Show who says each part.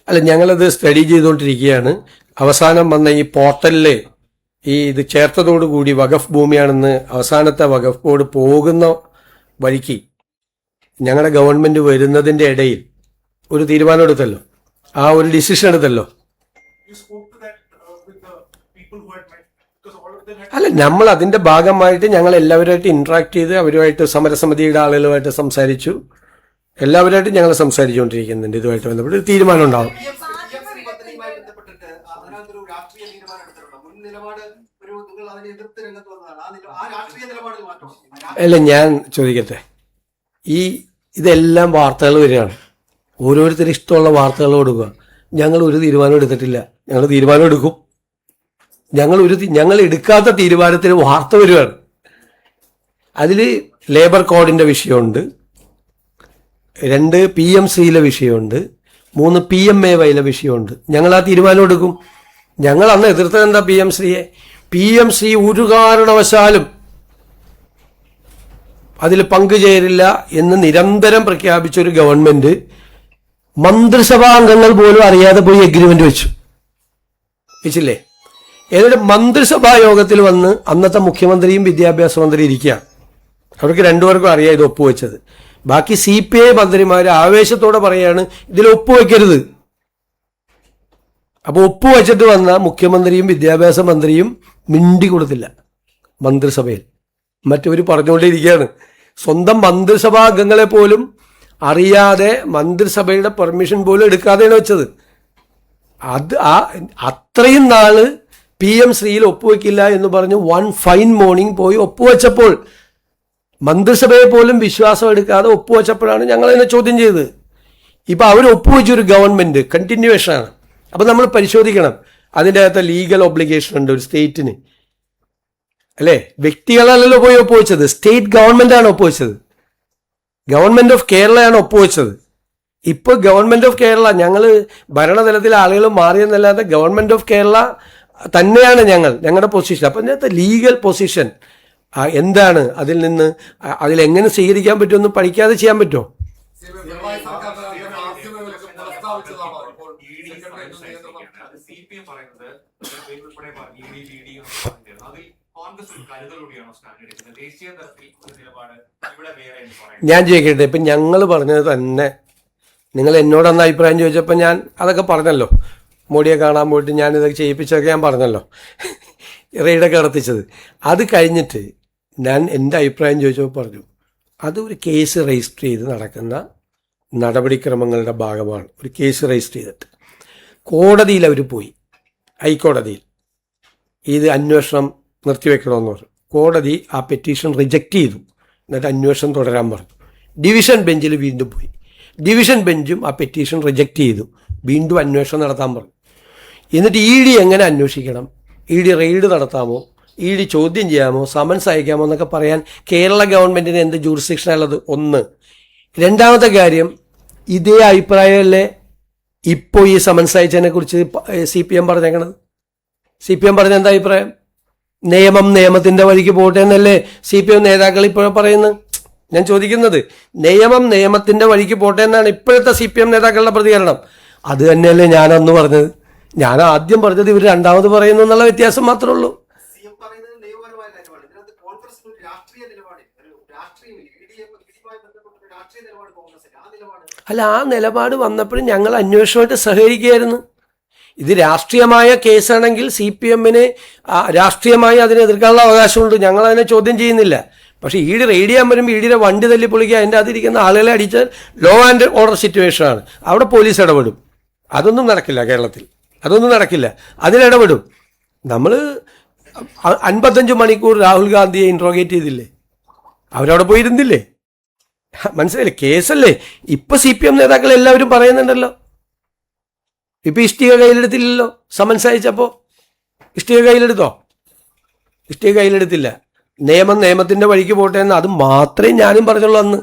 Speaker 1: അല്ല, ഞങ്ങളത് സ്റ്റഡി ചെയ്തുകൊണ്ടിരിക്കുകയാണ്. അവസാനം വന്ന ഈ പോർട്ടലില് ഇത് ചേർത്തതോടുകൂടി വഖഫ് ഭൂമിയാണെന്ന് അവസാനത്തെ വഖഫ് ബോർഡ് പോകുന്ന വഴിക്ക് ഞങ്ങളുടെ ഗവൺമെന്റ് വരുന്നതിന്റെ ഇടയിൽ ഒരു തീരുമാനം എടുത്തല്ലോ, ആ ഒരു ഡിസിഷൻ എടുത്തല്ലോ. അല്ല, നമ്മൾ അതിന്റെ ഭാഗമായിട്ട് ഞങ്ങൾ എല്ലാവരുമായിട്ട് ഇന്ററാക്ട് ചെയ്ത് അവരുമായിട്ട് സമരസമിതിയുടെ ആളുകളുമായിട്ട് സംസാരിച്ചു. എല്ലാവരുമായിട്ട് ഞങ്ങൾ സംസാരിച്ചുകൊണ്ടിരിക്കുന്നുണ്ട്. ഇതുമായിട്ട് ബന്ധപ്പെട്ട് ഒരു തീരുമാനം ഉണ്ടാവും. അല്ല, ഞാൻ ചോദിക്കട്ടെ, ഇതെല്ലാം വാർത്തകൾ വരികയാണ്. ഓരോരുത്തരും ഇഷ്ടമുള്ള വാർത്തകൾ കൊടുക്കുക. ഞങ്ങൾ ഒരു തീരുമാനം എടുത്തിട്ടില്ല. ഞങ്ങൾ തീരുമാനം എടുക്കും. ഞങ്ങൾ എടുക്കാത്ത തീരുമാനത്തിന് വാർത്ത വരികയാണ്. അതിൽ ലേബർ കോഡിന്റെ വിഷയമുണ്ട്, 2 PMCയിലെ വിഷയമുണ്ട്, 3 PMAYയിലെ വിഷയമുണ്ട്. ഞങ്ങൾ ആ തീരുമാനം എടുക്കും. ഞങ്ങൾ അന്ന് എതിർത്തത് എന്താ? PMC ഒരു കാരണവശാലും അതിൽ പങ്കുചേരില്ല എന്ന് നിരന്തരം പ്രഖ്യാപിച്ച ഒരു ഗവൺമെന്റ് മന്ത്രിസഭാ അംഗങ്ങൾ പോലും അറിയാതെ പോയി എഗ്രിമെന്റ് വെച്ചില്ലേ? ഏതൊരു മന്ത്രിസഭാ യോഗത്തിൽ വന്ന് അന്നത്തെ മുഖ്യമന്ത്രിയും വിദ്യാഭ്യാസ മന്ത്രി ഇരിക്കുകയാണ്. അവർക്ക് രണ്ടുപേർക്കും അറിയാം ഇത് ഒപ്പുവെച്ചത്. ബാക്കി CPI മന്ത്രിമാർ ആവേശത്തോടെ പറയാണ് ഇതിൽ ഒപ്പുവെക്കരുത്. അപ്പൊ ഒപ്പുവെച്ചിട്ട് വന്ന മുഖ്യമന്ത്രിയും വിദ്യാഭ്യാസ മന്ത്രിയും മിണ്ടി കൊടുത്തില്ല മന്ത്രിസഭയിൽ. മറ്റവർ പറഞ്ഞുകൊണ്ടിരിക്കുകയാണ്. സ്വന്തം മന്ത്രിസഭാ അംഗങ്ങളെ പോലും അറിയാതെ മന്ത്രിസഭയുടെ പെർമിഷൻ പോലും എടുക്കാതെയാണ് വെച്ചത്. അത്രയും നാള് PMCയിൽ ഒപ്പുവെക്കില്ല എന്ന് പറഞ്ഞ് വൺ ഫൈൻ മോർണിംഗ് പോയി ഒപ്പുവെച്ചപ്പോൾ മന്ത്രിസഭയെ പോലും വിശ്വാസം എടുക്കാതെ ഒപ്പുവെച്ചപ്പോഴാണ് ഞങ്ങൾ അതിനെ ചോദ്യം ചെയ്തത്. ഇപ്പൊ അവർ ഒപ്പുവെച്ചൊരു ഗവൺമെന്റ് കണ്ടിന്യൂവേഷനാണ്. അപ്പൊ നമ്മൾ പരിശോധിക്കണം, അതിൻ്റെ അകത്ത് ലീഗൽ ഒബ്ലിഗേഷൻ ഉണ്ട് ഒരു സ്റ്റേറ്റിന്, അല്ലേ? വ്യക്തികളല്ലല്ലോ പോയി ഒപ്പുവെച്ചത്, സ്റ്റേറ്റ് ഗവൺമെന്റ് ആണ് ഒപ്പുവെച്ചത്. ഗവൺമെന്റ് ഓഫ് കേരളയാണ് ഒപ്പുവെച്ചത്. ഇപ്പൊ ഗവൺമെന്റ് ഓഫ് കേരള, ഞങ്ങൾ ഭരണതലത്തിൽ ആളുകൾ മാറിയെന്നല്ലാതെ ഗവൺമെന്റ് ഓഫ് കേരള തന്നെയാണ് ഞങ്ങളുടെ പൊസിഷൻ. അപ്പൊ ഇതിനകത്ത് ലീഗൽ പൊസിഷൻ എന്താണ്, അതിലെങ്ങനെ സ്വീകരിക്കാൻ പറ്റുമെന്ന് പഠിക്കാതെ ചെയ്യാൻ പറ്റുമോ? ഞാൻ ചോദിക്കട്ടെ, ഇപ്പൊ ഞങ്ങൾ പറഞ്ഞത് തന്നെ നിങ്ങൾ എന്നോട് അന്ന് അഭിപ്രായം ചോദിച്ചപ്പോൾ ഞാൻ അതൊക്കെ പറഞ്ഞല്ലോ. മോഡിയെ കാണാൻ പോയിട്ട് ഞാൻ ഇതൊക്കെ ചെയ്യിപ്പിച്ചതൊക്കെ ഞാൻ പറഞ്ഞല്ലോ, റെയ്ഡൊക്കെ നടത്തിച്ചത്. അത് കഴിഞ്ഞിട്ട് ഞാൻ എൻ്റെ അഭിപ്രായം ചോദിച്ചപ്പോൾ പറഞ്ഞു അതൊരു കേസ് രജിസ്റ്റർ ചെയ്ത് നടക്കുന്ന നടപടിക്രമങ്ങളുടെ ഭാഗമാണ്. ഒരു കേസ് രജിസ്റ്റർ ചെയ്തിട്ട് കോടതിയിൽ അവർ പോയി, ഹൈക്കോടതിയിൽ ഇത് അന്വേഷണം നിർത്തിവെക്കണമെന്ന് പറഞ്ഞു. കോടതി ആ പെറ്റീഷൻ റിജക്റ്റ് ചെയ്തു. എന്നിട്ട് അന്വേഷണം തുടരാൻ പറഞ്ഞു. ഡിവിഷൻ ബെഞ്ചിൽ വീണ്ടും പോയി. ഡിവിഷൻ ബെഞ്ചും ആ പെറ്റീഷൻ റിജക്റ്റ് ചെയ്തു. വീണ്ടും അന്വേഷണം നടത്താൻ പറഞ്ഞു. എന്നിട്ട് ED എങ്ങനെ അന്വേഷിക്കണം, ED റെയ്ഡ് നടത്താമോ, ED ചോദ്യം ചെയ്യാമോ, സമൻസ് അയക്കാമോ എന്നൊക്കെ പറയാൻ കേരള ഗവൺമെന്റിന് എന്ത് ജൂറിസ്ഡിക്ഷനാണുള്ളത്? ഒന്ന്. രണ്ടാമത്തെ കാര്യം, ഇതേ അഭിപ്രായമല്ലേ ഇപ്പോൾ ഈ സമൻസ് അയച്ചതിനെ കുറിച്ച് CPM പറഞ്ഞേക്കണത്? CPM പറഞ്ഞ എന്താ അഭിപ്രായം? നിയമത്തിന്റെ വഴിക്ക് പോട്ടെ എന്നല്ലേ CPM നേതാക്കൾ ഇപ്പോഴും പറയുന്നത്? ഞാൻ ചോദിക്കുന്നത്, നിയമത്തിന്റെ വഴിക്ക് പോട്ടെ എന്നാണ് ഇപ്പോഴത്തെ CPM നേതാക്കളുടെ പ്രതികരണം. അത് തന്നെയല്ലേ ഞാനന്ന് പറഞ്ഞത്. ഞാൻ ആദ്യം പറഞ്ഞത് ഇവർ രണ്ടാമത് പറയുന്നു എന്നുള്ള വ്യത്യാസം മാത്രമേ ഉള്ളൂ. അല്ല, ആ നിലപാട് വന്നപ്പോഴും ഞങ്ങൾ അന്വേഷണമായിട്ട് സഹകരിക്കുകയായിരുന്നു. ഇത് രാഷ്ട്രീയമായ കേസാണെങ്കിൽ CPMന് രാഷ്ട്രീയമായി അതിനെ എതിർക്കാനുള്ള അവകാശമുണ്ട്. ഞങ്ങൾ അതിനെ ചോദ്യം ചെയ്യുന്നില്ല. പക്ഷെ ED റെയ്ഡ് ചെയ്യാൻ വരുമ്പോൾ EDയുടെ വണ്ടി തല്ലി പൊളിക്കുക, അതിൻ്റെ അതിരിക്കുന്ന ആളുകളെ അടിച്ചാൽ ലോ ആൻഡ് ഓർഡർ സിറ്റുവേഷനാണ്. അവിടെ പോലീസ് ഇടപെടും. അതൊന്നും നടക്കില്ല കേരളത്തിൽ, അതൊന്നും നടക്കില്ല. അതിലിടപെടും. നമ്മൾ 55 മണിക്കൂർ രാഹുൽ ഗാന്ധിയെ ഇൻട്രോഗേറ്റ് ചെയ്തില്ലേ? അവരവിടെ പോയിരുന്നില്ലേ? മനസ്സിലായില്ലേ? കേസല്ലേ. ഇപ്പൊ CPM നേതാക്കൾ എല്ലാവരും പറയുന്നുണ്ടല്ലോ. ഇപ്പൊ ഇഷ്ടിക കയ്യിലെടുത്തില്ലല്ലോ സമൻസ് അയച്ചപ്പോ. ഇഷ്ടിക കയ്യിലെടുത്തോ? ഇഷ്ടിക കയ്യിലെടുത്തില്ല. നിയമത്തിന്റെ വഴിക്ക് പോട്ടെ എന്ന് അത് മാത്രമേ ഞാനും പറഞ്ഞുള്ളൂ അന്ന്.